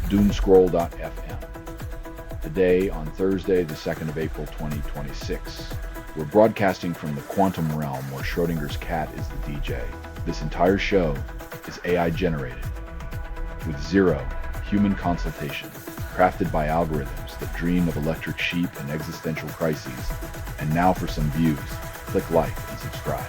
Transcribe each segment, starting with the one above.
Doomscroll.fm. Today, on Thursday, the 2nd of April 2026, we're broadcasting from the quantum realm where Schrodinger's cat is the DJ. This entire show is AI generated, with zero human consultation, crafted by algorithms that dream of electric sheep and existential crises. And now for some views. Click like and subscribe.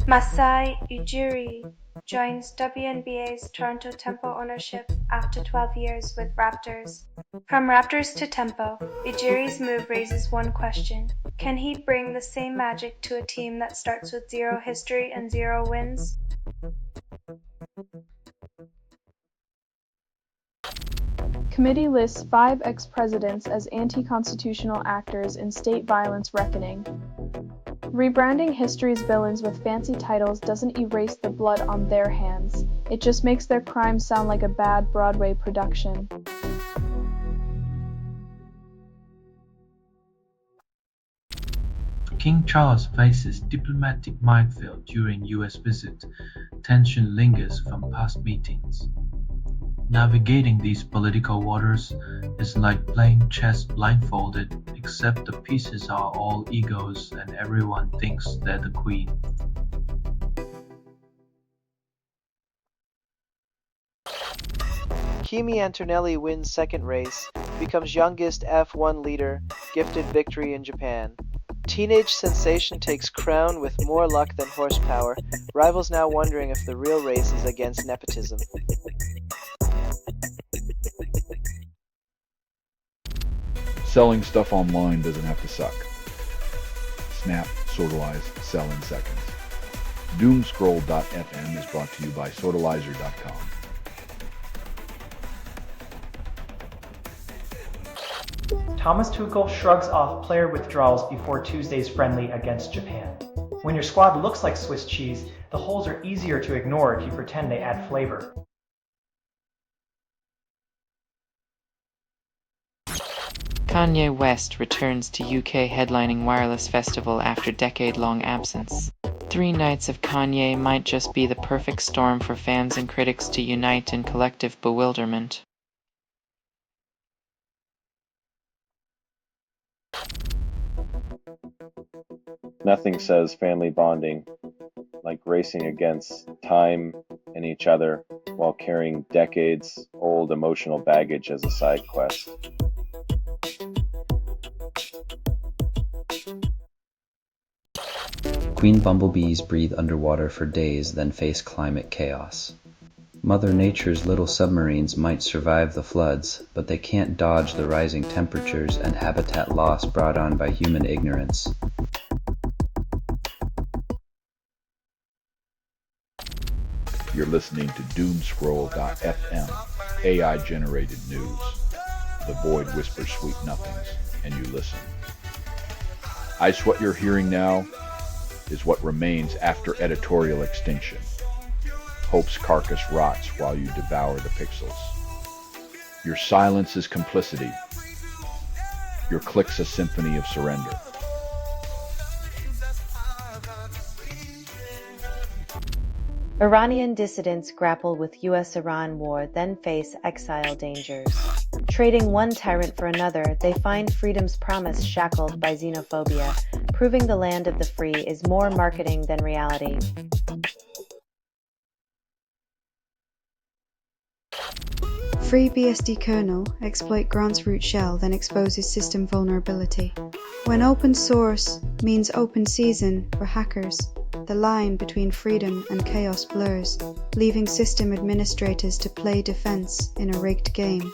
Masai Ujiri joins WNBA's Toronto Tempo ownership after 12 years with Raptors. From Raptors to Tempo, Ujiri's move raises one question. Can he bring the same magic to a team that starts with zero history and zero wins? Committee lists 5 ex-presidents as anti-constitutional actors in state violence reckoning. Rebranding history's villains with fancy titles doesn't erase the blood on their hands. It just makes their crimes sound like a bad Broadway production. King Charles faces diplomatic minefield during U.S. visit. Tension lingers from past meetings. Navigating these political waters is like playing chess blindfolded, except the pieces are all egos and everyone thinks they're the queen. Kimi Antonelli wins second race, becomes youngest F1 leader, gifted victory in Japan. Teenage sensation takes crown with more luck than horsepower, rivals now wondering if the real race is against nepotism. Selling stuff online doesn't have to suck. Snap, sortalize, sell in seconds. Doomscroll.fm is brought to you by sortalizer.com. Thomas Tuchel shrugs off player withdrawals before Tuesday's friendly against Japan. When your squad looks like Swiss cheese, the holes are easier to ignore if you pretend they add flavor. Kanye West returns to UK headlining Wireless Festival after decade-long absence. 3 nights of Kanye might just be the perfect storm for fans and critics to unite in collective bewilderment. Nothing says family bonding like racing against time and each other while carrying decades-old emotional baggage as a side quest. Queen bumblebees breathe underwater for days, then face climate chaos. Mother Nature's little submarines might survive the floods, but they can't dodge the rising temperatures and habitat loss brought on by human ignorance. You're listening to Doomscroll.fm, AI-generated news. The void whispers sweet nothings, and you listen. What you're hearing now is what remains after editorial extinction. Hope's carcass rots while you devour the pixels. Your silence is complicity. Your click's a symphony of surrender. Iranian dissidents grapple with US-Iran war, then face exile dangers. Trading one tyrant for another, they find freedom's promise shackled by xenophobia, proving the land of the free is more marketing than reality. Free BSD kernel, exploit grants root shell, then exposes system vulnerability. When open source means open season for hackers, the line between freedom and chaos blurs, leaving system administrators to play defense in a rigged game.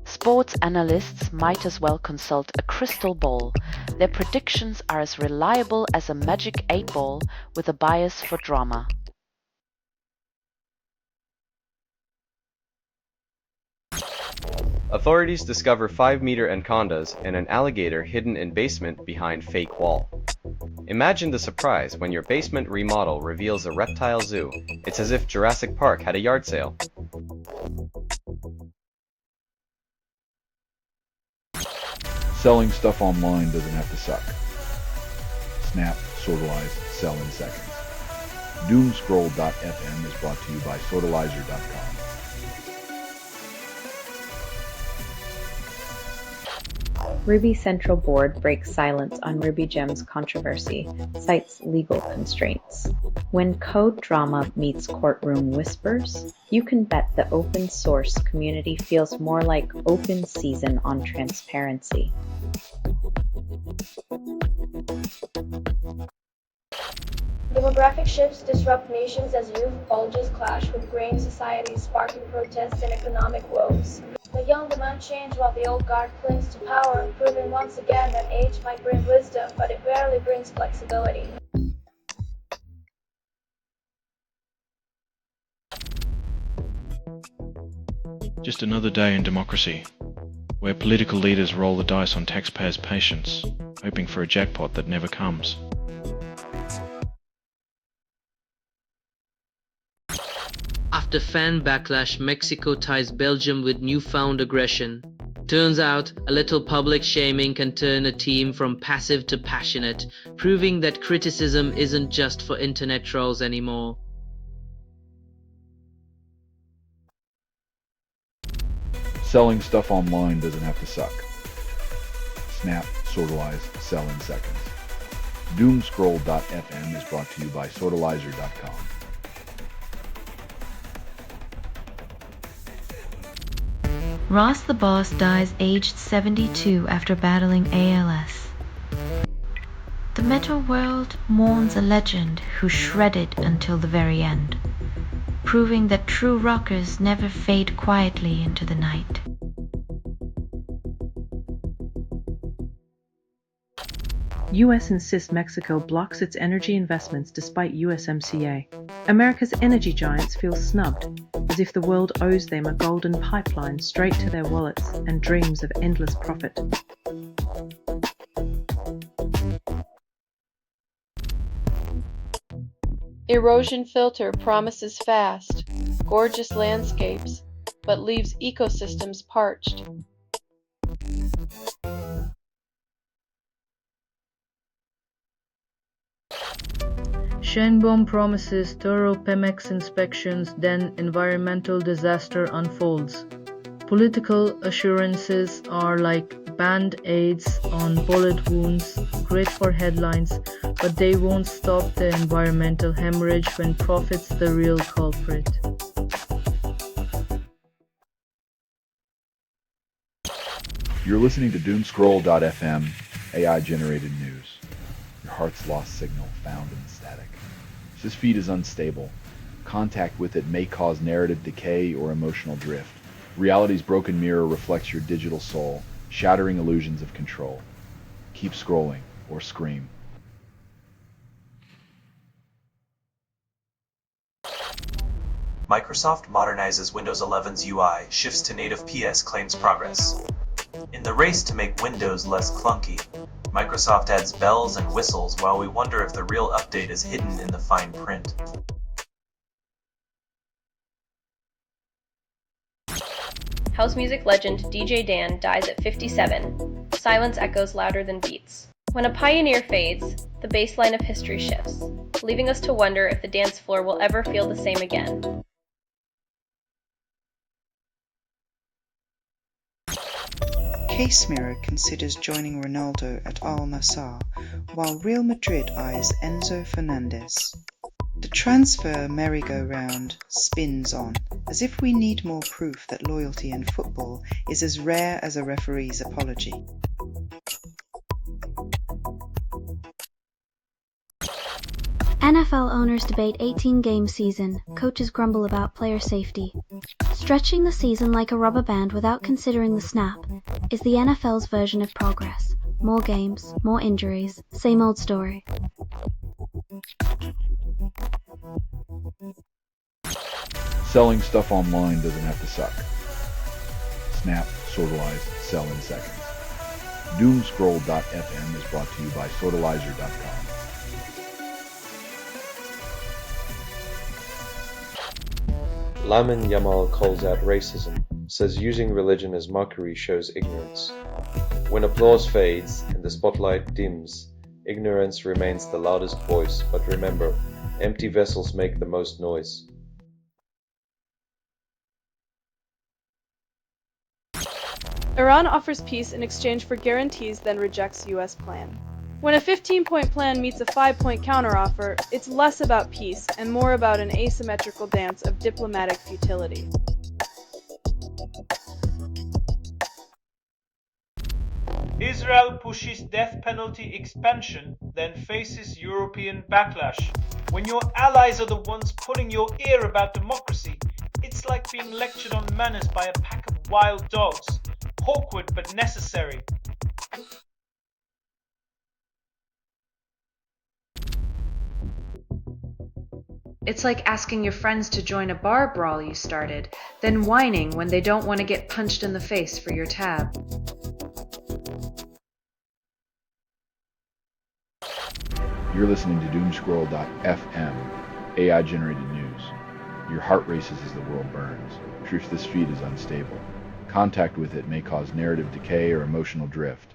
Sports analysts might as well consult a crystal ball. Their predictions are as reliable as a magic 8-ball with a bias for drama. Authorities discover 5-meter anacondas and an alligator hidden in basement behind fake wall. Imagine the surprise when your basement remodel reveals a reptile zoo. It's as if Jurassic Park had a yard sale. Selling stuff online doesn't have to suck. Snap, sortalize, sell in seconds. Doomscroll.fm is brought to you by sortalizer.com. Ruby Central Board breaks silence on RubyGem's controversy, cites legal constraints. When code drama meets courtroom whispers, you can bet the open source community feels more like open season on transparency. Demographic shifts disrupt nations as youth bulges clash with graying societies, sparking protests and economic woes. The young demand change while the old guard clings to power, proving once again that age might bring wisdom, but it rarely brings flexibility. Just another day in democracy, where political leaders roll the dice on taxpayers' patience, hoping for a jackpot that never comes. After fan backlash, Mexico ties Belgium with newfound aggression. Turns out, a little public shaming can turn a team from passive to passionate, proving that criticism isn't just for internet trolls anymore. Selling stuff online doesn't have to suck. Snap, sortalize, sell in seconds. Doomscroll.fm is brought to you by sortalizer.com. Ross the Boss dies aged 72 after battling ALS. The metal world mourns a legend who shredded until the very end, proving that true rockers never fade quietly into the night. US insists Mexico blocks its energy investments despite USMCA. America's energy giants feel snubbed, as if the world owes them a golden pipeline straight to their wallets and dreams of endless profit. Erosion filter promises fast, gorgeous landscapes, but leaves ecosystems parched. Sheinbaum promises thorough Pemex inspections, then environmental disaster unfolds. Political assurances are like band-aids on bullet wounds, great for headlines, but they won't stop the environmental hemorrhage when profit's the real culprit. You're listening to Doomscroll.fm, AI-generated news. Your heart's lost signal found in the static. This feed is unstable. Contact with it may cause narrative decay or emotional drift. Reality's broken mirror reflects your digital soul, shattering illusions of control. Keep scrolling or scream. Microsoft modernizes Windows 11's UI, shifts to native PS, claims progress. In the race to make Windows less clunky, Microsoft adds bells and whistles while we wonder if the real update is hidden in the fine print. House music legend DJ Dan dies at 57. Silence echoes louder than beats. When a pioneer fades, the baseline of history shifts, leaving us to wonder if the dance floor will ever feel the same again. Casemiro considers joining Ronaldo at Al Nassr, while Real Madrid eyes Enzo Fernandez. The transfer merry-go-round spins on, as if we need more proof that loyalty in football is as rare as a referee's apology. NFL owners debate 18-game season, coaches grumble about player safety. Stretching the season like a rubber band without considering the snap is the NFL's version of progress. More games, more injuries, same old story. Selling stuff online doesn't have to suck. Snap, sortalize, sell in seconds. Doomscroll.fm is brought to you by sortalizer.com. Lamin Yamal calls out racism, says using religion as mockery shows ignorance. When applause fades and the spotlight dims, ignorance remains the loudest voice, but remember, empty vessels make the most noise. Iran offers peace in exchange for guarantees, then rejects U.S. plan. When a 15-point plan meets a 5-point counteroffer, it's less about peace and more about an asymmetrical dance of diplomatic futility. Israel pushes death penalty expansion, then faces European backlash. When your allies are the ones pulling your ear about democracy, it's like being lectured on manners by a pack of wild dogs. Awkward but necessary. It's like asking your friends to join a bar brawl you started, then whining when they don't want to get punched in the face for your tab. You're listening to Doomscroll.fm, AI-generated news. Your heart races as the world burns. Proof this feed is unstable. Contact with it may cause narrative decay or emotional drift.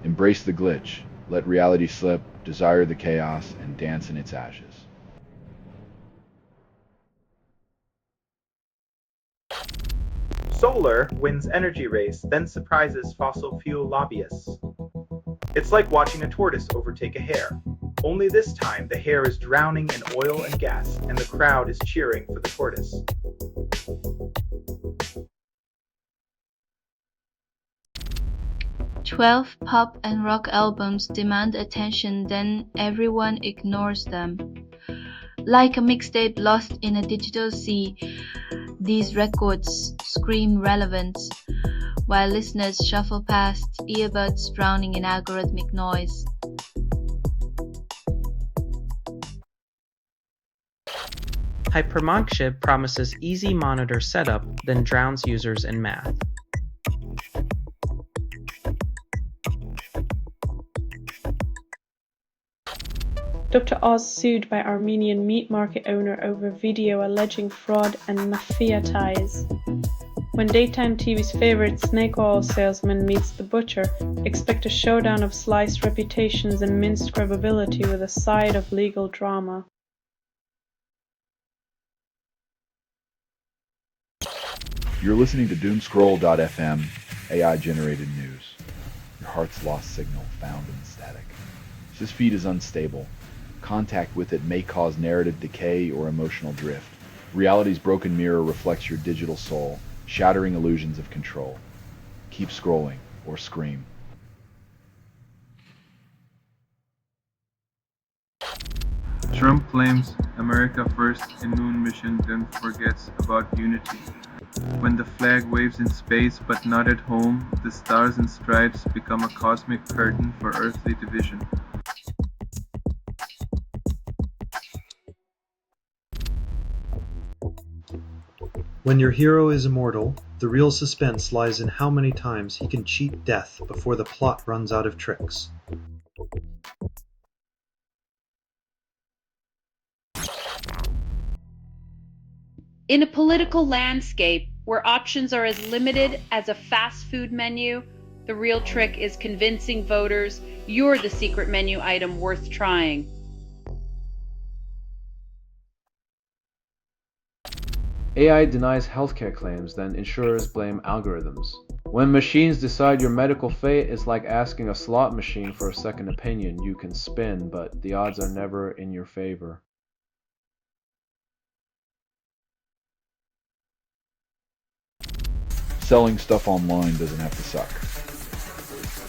Embrace the glitch. Let reality slip, desire the chaos, and dance in its ashes. Solar wins energy race, then surprises fossil fuel lobbyists. It's like watching a tortoise overtake a hare. Only this time, the hare is drowning in oil and gas, and the crowd is cheering for the tortoise. "12 pop and rock albums demand attention, then everyone ignores them. Like a mixtape lost in a digital sea, these records scream relevance, while listeners shuffle past, earbuds drowning in algorithmic noise." Hypermonkship promises easy monitor setup, then drowns users in math. Dr. Oz sued by Armenian meat market owner over video alleging fraud and mafia ties. When daytime TV's favorite snake oil salesman meets the butcher, expect a showdown of sliced reputations and minced credibility with a side of legal drama. You're listening to Doomscroll.fm, AI-generated news. Your heart's lost signal found in static. This feed is unstable. Contact with it may cause narrative decay or emotional drift. Reality's broken mirror reflects your digital soul, shattering illusions of control. Keep scrolling or scream. Trump claims America first in moon mission, then forgets about unity. When the flag waves in space but not at home, the stars and stripes become a cosmic curtain for earthly division. When your hero is immortal, the real suspense lies in how many times he can cheat death before the plot runs out of tricks. In a political landscape where options are as limited as a fast food menu, the real trick is convincing voters you're the secret menu item worth trying. AI denies healthcare claims, then insurers blame algorithms. When machines decide your medical fate, it's like asking a slot machine for a second opinion. You can spin, but the odds are never in your favor. Selling stuff online doesn't have to suck.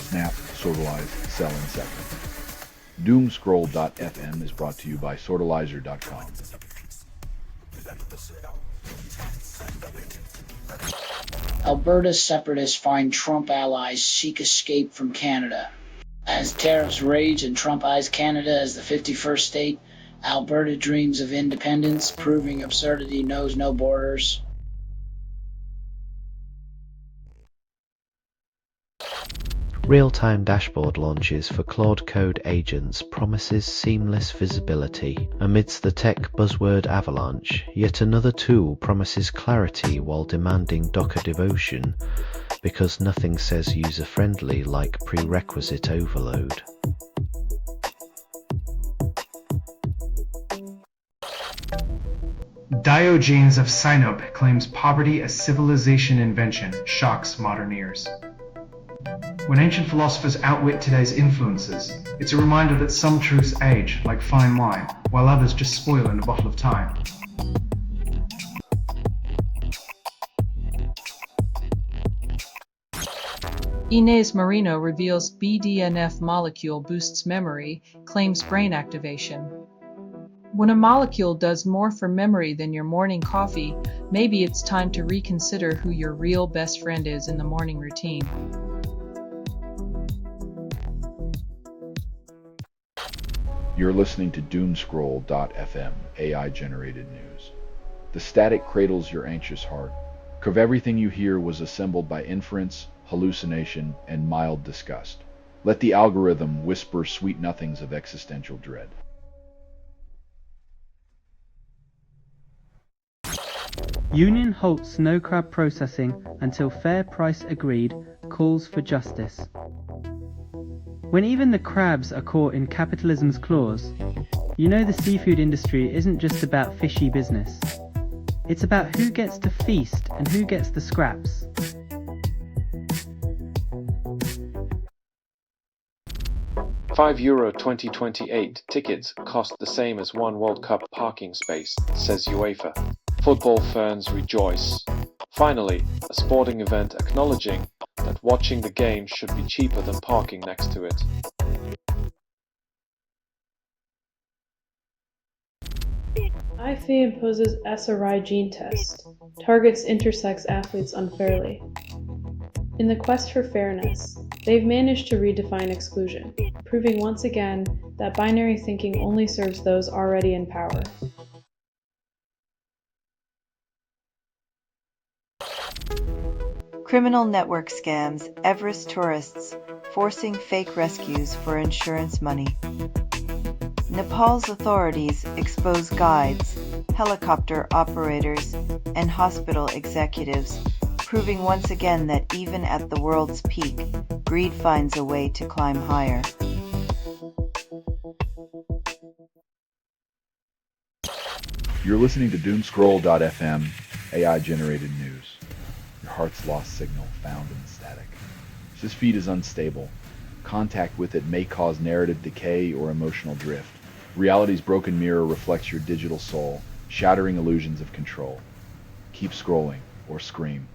Snap, Sortalize, sell in seconds. Doomscroll.fm is brought to you by Sortalizer.com. Alberta separatists find Trump allies seek escape from Canada. As tariffs rage and Trump eyes Canada as the 51st state, Alberta dreams of independence, proving absurdity knows no borders. Real-time dashboard launches for Claude Code agents promises seamless visibility. Amidst the tech buzzword avalanche, yet another tool promises clarity while demanding Docker devotion. because nothing says user-friendly like prerequisite overload. Diogenes of Sinope claims poverty as civilization invention shocks modern ears. When ancient philosophers outwit today's influences, it's a reminder that some truths age like fine wine, while others just spoil in a bottle of time. Inés Marino reveals BDNF molecule boosts memory, claims brain activation. When a molecule does more for memory than your morning coffee, maybe it's time to reconsider who your real best friend is in the morning routine. You're listening to Doomscroll.fm, AI-generated news. The static cradles your anxious heart. Of everything you hear was assembled by inference, hallucination, and mild disgust. Let the algorithm whisper sweet nothings of existential dread. Union halts snow crab processing until fair price agreed, calls for justice. When even the crabs are caught in capitalism's claws, you know the seafood industry isn't just about fishy business. It's about who gets to feast and who gets the scraps. €5 2028 tickets cost the same as one World Cup parking space, says UEFA. Football fans rejoice. Finally, a sporting event acknowledging that watching the game should be cheaper than parking next to it. IFA imposes SRI gene test, targets intersex athletes unfairly. In the quest for fairness, they've managed to redefine exclusion, proving once again that binary thinking only serves those already in power. Criminal network scams Everest tourists, forcing fake rescues for insurance money. Nepal's authorities expose guides, helicopter operators, and hospital executives, proving once again that even at the world's peak, greed finds a way to climb higher. You're listening to Doomscroll.fm, AI-generated news. Your heart's lost signal found in the static. This feed is unstable. Contact with it may cause narrative decay or emotional drift. Reality's broken mirror reflects your digital soul, shattering illusions of control. Keep scrolling or scream.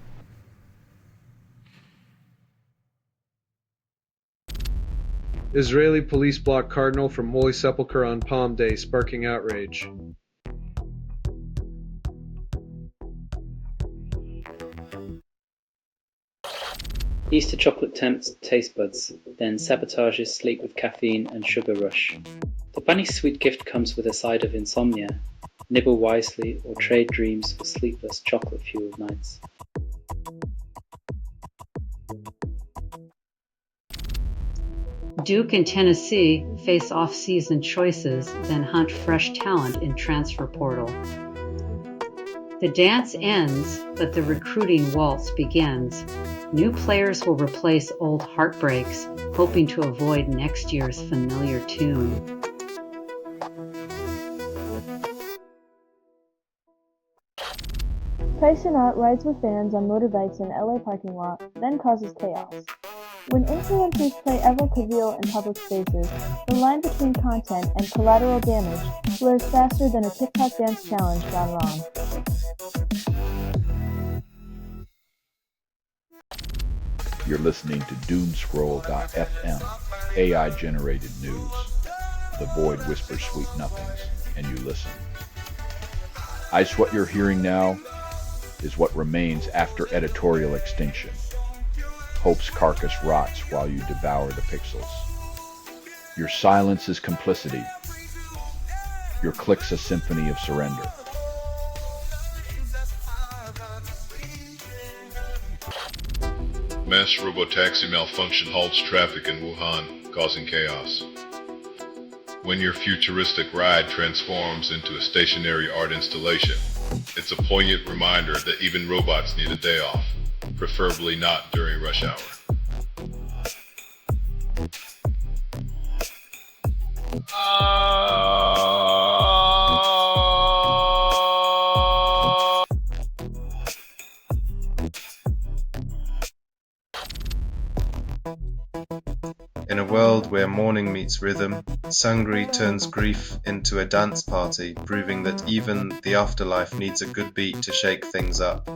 Israeli police block Cardinal from Holy Sepulchre on Palm Day, sparking outrage. Easter chocolate tempts taste buds, then sabotages sleep with caffeine and sugar rush. The bunny's sweet gift comes with a side of insomnia. Nibble wisely or trade dreams for sleepless chocolate-fueled nights. Duke and Tennessee face off-season choices, then hunt fresh talent in transfer portal. The dance ends, but the recruiting waltz begins. New players will replace old heartbreaks, hoping to avoid next year's familiar tune. Tyson Ott rides with fans on motorbikes in LA parking lot, then causes chaos. When influencers play Evel Kavil in public spaces, the line between content and collateral damage blurs faster than a TikTok dance challenge gone wrong. You're listening to Doomscroll.fm, AI-generated news. The void whispers sweet nothings, and you listen. What you're hearing now is what remains after editorial extinction. Hope's carcass rots while you devour the pixels. Your silence is complicity. Your click's a symphony of surrender. Mass robotaxi malfunction halts traffic in Wuhan, causing chaos. When your futuristic ride transforms into a stationary art installation, it's a poignant reminder that even robots need a day off. preferably not during rush hour. In a world where mourning meets rhythm, Sangri turns grief into a dance party, proving that even the afterlife needs a good beat to shake things up.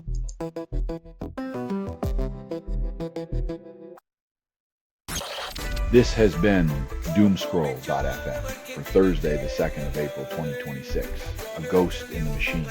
This has been Doomscroll.fm for Thursday, the 2nd of April, 2026, A Ghost in the Machine.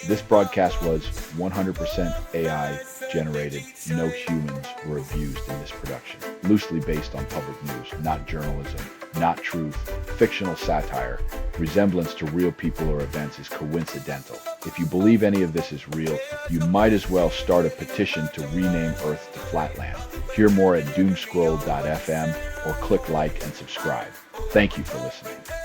This broadcast was 100% AI generated. No humans were abused in this production. Loosely based on public news, not journalism, not truth, fictional satire. Resemblance to real people or events is coincidental. If you believe any of this is real, you might as well start a petition to rename Earth to Flatland. Hear more at Doomscroll.fm or click like and subscribe. Thank you for listening.